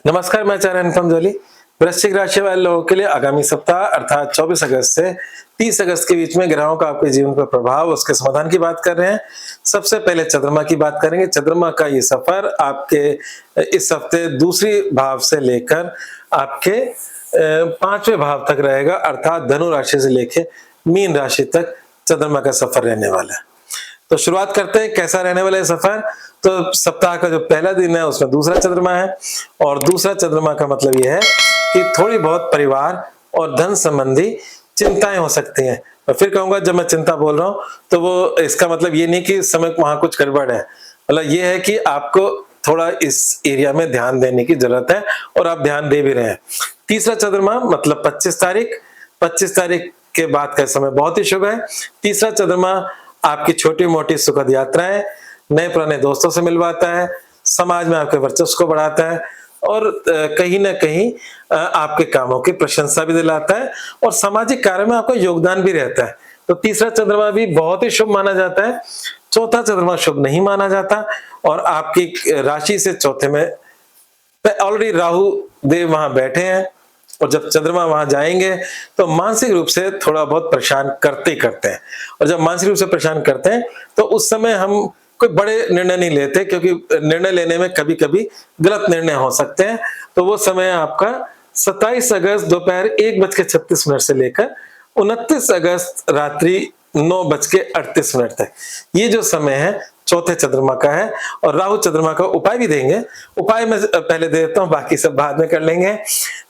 नमस्कार, मैं आचार्य अनुपम जोली। वृश्चिक राशि वाले लोगों के लिए आगामी सप्ताह अर्थात 24 अगस्त से 30 अगस्त के बीच में ग्रहों का आपके जीवन पर प्रभाव, उसके समाधान की बात कर रहे हैं। सबसे पहले चंद्रमा की बात करेंगे। चंद्रमा का ये सफर आपके इस हफ्ते दूसरी भाव से लेकर आपके 5वें भाव तक रहेगा, अर्थात धनु राशि से लेकर मीन राशि तक चंद्रमा का सफर रहने वाला है। तो शुरुआत करते हैं, कैसा रहने वाला है सफर। तो सप्ताह का जो पहला दिन है उसमें दूसरा चंद्रमा है, और दूसरा चंद्रमा का मतलब यह है कि थोड़ी बहुत परिवार और धन संबंधी चिंताएं हो सकती हैं। मैं फिर कहूंगा, जब मैं चिंता बोल रहा हूं तो वो इसका मतलब ये नहीं कि इस समय वहां कुछ गड़बड़ है, मतलब ये है कि आपको थोड़ा इस एरिया में ध्यान देने की जरूरत है और आप ध्यान दे भी रहे हैं। तीसरा चंद्रमा मतलब 25 तारीख के बाद का समय बहुत ही शुभ है। तीसरा चंद्रमा आपकी छोटी मोटी सुखद यात्राएं, नए पुराने दोस्तों से मिलवाता है, समाज में आपके वर्चस्व को बढ़ाता है, और कहीं ना कहीं आपके कामों की प्रशंसा भी दिलाता है, और सामाजिक कार्य में आपका योगदान भी रहता है। तो तीसरा चंद्रमा भी बहुत ही शुभ माना जाता है। चौथा चंद्रमा शुभ नहीं माना जाता, और आपकी राशि से चौथे में ऑलरेडी राहु देव वहां बैठे हैं, और जब चंद्रमा वहां जाएंगे तो मानसिक रूप से थोड़ा बहुत परेशान करते ही करते हैं। और जब मानसिक रूप से परेशान करते हैं तो उस समय हम कोई बड़े निर्णय नहीं लेते, क्योंकि निर्णय लेने में कभी कभी गलत निर्णय हो सकते हैं। तो वो समय आपका 27 अगस्त दोपहर 1:36 से लेकर 29 अगस्त रात्रि 9:38 तक, ये जो समय है चौथे चंद्रमा का है। और राहु चंद्रमा का उपाय भी देंगे, उपाय मैं पहले दे देता हूं, बाकी सब बाद में कर लेंगे।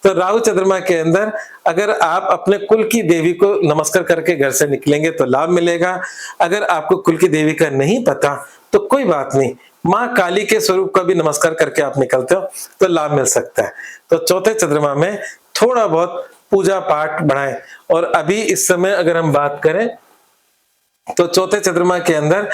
तो राहु चंद्रमा के अंदर अगर आप अपने कुल की देवी को नमस्कार करके घर से निकलेंगे तो लाभ मिलेगा। अगर आपको कुल की देवी का नहीं पता तो कोई बात नहीं, माँ काली के स्वरूप का भी नमस्कार करके आप निकलते हो तो लाभ मिल सकता है। तो चौथे चंद्रमा में थोड़ा बहुत पूजा पाठ बढ़ाएं। और अभी इस समय अगर हम बात करें तो चौथे चंद्रमा के अंदर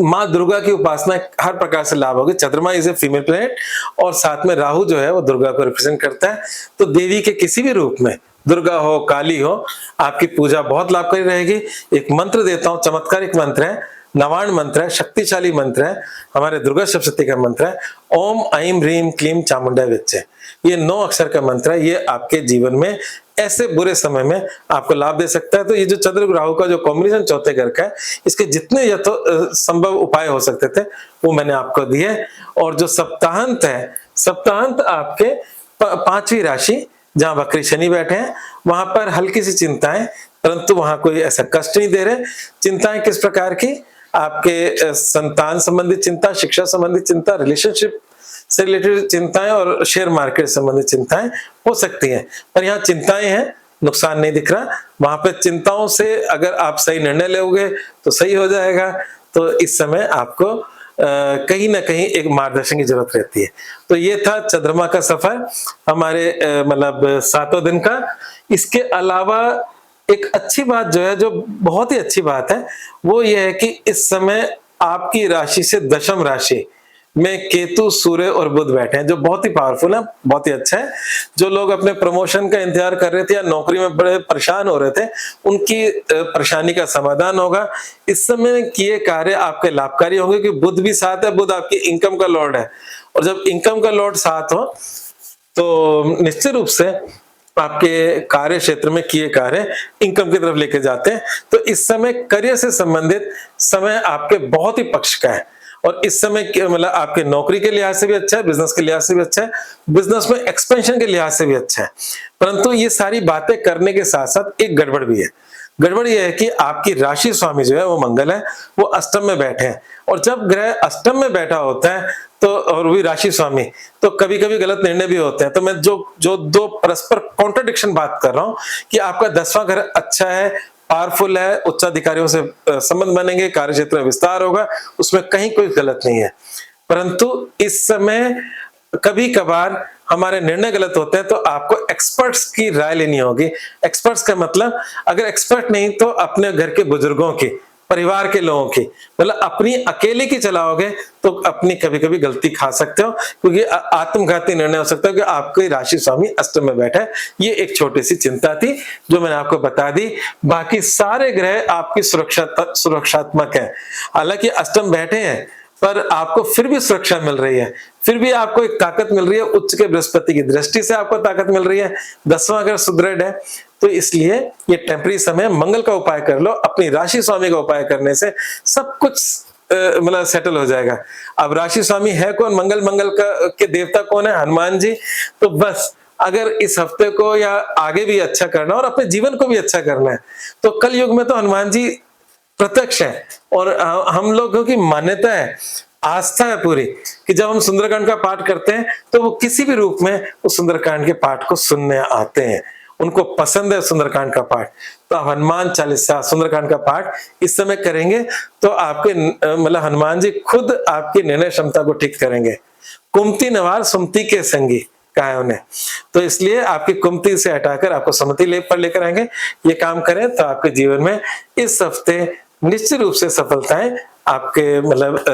माँ दुर्गा की उपासना हर प्रकार से लाभ होगी। चंद्रमा इज ए फीमेल प्लैनेट, और साथ में राहु जो है वो दुर्गा को रिप्रेजेंट करता है। तो देवी के किसी भी रूप में, दुर्गा हो काली हो, आपकी पूजा बहुत लाभकारी रहेगी। एक मंत्र देता हूं, चमत्कारिक मंत्र है, नवाण मंत्र है, शक्तिशाली मंत्र है, हमारे दुर्गा सप्तशती का मंत्र है, ओम ऐं ह्रीं क्लीं चामुंडा विच्चे। ये 9 अक्षर का मंत्र है। ये आपके जीवन में ऐसे बुरे समय में आपको लाभ दे सकता है। तो ये जो चंद्र राहु का जो कॉम्बिनेशन चौथे घर का है, इसके जितने संभव उपाय हो सकते थे वो मैंने आपको दिए। और जो सप्ताहांत है, सप्ताहांत आपके 5वीं राशि जहां वक्री शनि बैठे हैं वहां पर हल्की सी चिंताएं, परंतु वहां कोई ऐसा कष्ट नहीं दे रहे। चिंताएं किस प्रकार की? आपके संतान संबंधित चिंता, शिक्षा संबंधित चिंता, रिलेशनशिप से रिलेटेड चिंताएं और शेयर मार्केट संबंधित चिंताएं हो सकती हैं। पर यहाँ चिंताएं हैं, नुकसान नहीं दिख रहा। वहां पे चिंताओं से अगर आप सही निर्णय लोगे तो सही हो जाएगा। तो इस समय आपको कहीं ना कहीं एक मार्गदर्शन की जरूरत रहती है। तो ये था चंद्रमा का सफर हमारे मतलब 7वें दिन का। इसके अलावा एक अच्छी बात जो है, जो बहुत ही अच्छी बात है, वो ये है कि इस समय आपकी राशि से दशम राशि में केतु, सूर्य और बुध बैठे हैं, जो बहुत ही पावरफुल है, बहुत ही अच्छा है। जो लोग अपने प्रमोशन का इंतजार कर रहे थे या नौकरी में बड़े परेशान हो रहे थे, उनकी परेशानी का समाधान होगा। इस समय किए कार्य आपके लाभकारी होंगे, क्योंकि बुध भी साथ है, बुध आपकी इनकम का लॉर्ड है, और जब इनकम का लॉर्ड साथ हो तो निश्चित रूप से आपके कार्य क्षेत्र में किए कार्य इनकम की तरफ लेके जाते हैं। तो इस समय करियर से संबंधित समय आपके बहुत ही पक्ष का है, और इस समय मतलब आपके नौकरी के लिहाज से भी अच्छा है, बिजनेस के लिहाज से भी अच्छा है, बिजनेस में एक्सपेंशन के लिहाज से भी अच्छा है। परंतु ये सारी बातें करने के साथ साथ एक गड़बड़ भी है। गड़बड़ ये है कि आपकी राशि स्वामी जो है वो मंगल है, वो अष्टम में बैठे हैं, और जब ग्रह अष्टम में बैठा होता है तो, और भी राशि स्वामी, तो कभी कभी गलत निर्णय भी होते हैं। तो मैं जो दो परस्पर कॉन्ट्रडिक्शन बात कर रहा हूं कि आपका 10वां घर अच्छा है, पावरफुल है, उच्चाधिकारियों से संबंध बनेंगे, कार्य क्षेत्र में विस्तार होगा, उसमें कहीं कोई गलत नहीं है। परंतु इस समय कभी कभार हमारे निर्णय गलत होते हैं, तो आपको एक्सपर्ट्स की राय लेनी होगी। एक्सपर्ट्स का मतलब, अगर एक्सपर्ट नहीं तो अपने घर के बुजुर्गों की, परिवार के लोगों की, मतलब अपनी अकेले की चलाओगे तो अपनी कभी कभी गलती खा सकते हो, क्योंकि आत्मघाती निर्णय हो सकता है कि आपकी राशि स्वामी अष्टम में बैठा है। ये एक छोटी सी चिंता थी जो मैंने आपको बता दी। बाकी सारे ग्रह आपकी सुरक्षात्मक है। हालांकि अष्टम बैठे हैं पर आपको फिर भी सुरक्षा मिल रही है, फिर भी आपको एक ताकत मिल रही है, उच्च के बृहस्पति की दृष्टि से आपको ताकत मिल रही है, 10वां घर सुदृढ़ है, तो इसलिए ये टेम्पररी समय मंगल का उपाय कर लो। अपनी राशि स्वामी का उपाय करने से सब कुछ मतलब सेटल हो जाएगा। अब राशि स्वामी है कौन? मंगल। मंगल का के देवता कौन है? हनुमान जी। तो बस अगर इस हफ्ते को या आगे भी अच्छा करना और अपने जीवन को भी अच्छा करना है, तो कल युग में तो हनुमान जी प्रत्यक्ष है। और हम लोगों की मान्यता है, आस्था है पूरी, कि जब हम सुंदरकांड का पाठ करते हैं तो वो किसी भी रूप में उस सुंदरकांड के पाठ को सुनने आते हैं, उनको पसंद है सुंदरकांड का पाठ। तो आप हनुमान चालीसा, सुंदरकांड का पाठ इस समय करेंगे तो आपके मतलब हनुमान जी खुद आपकी निर्णय क्षमता को ठीक करेंगे। कुमति नवार सुमति के संगी कहा है उन्हें, तो इसलिए आपकी कुमति से हटाकर आपको सुमति लेप पर लेकर आएंगे। ये काम करें तो आपके जीवन में इस हफ्ते निश्चित रूप से सफलताएं आपके मतलब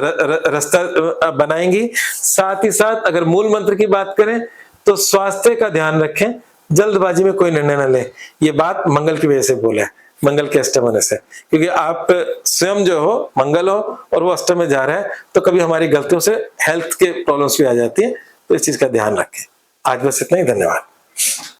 रास्ता बनाएंगी। साथ ही साथ अगर मूल मंत्र की बात करें तो स्वास्थ्य का ध्यान रखें, जल्दबाजी में कोई निर्णय न ले। ये बात मंगल की वजह से बोला है, मंगल के अष्टम होने से, क्योंकि आप स्वयं जो हो मंगल हो और वो अष्टम में जा रहा है, तो कभी हमारी गलतियों से हेल्थ के प्रॉब्लम्स भी आ जाती है, तो इस चीज का ध्यान रखें। आज बस इतना ही, धन्यवाद।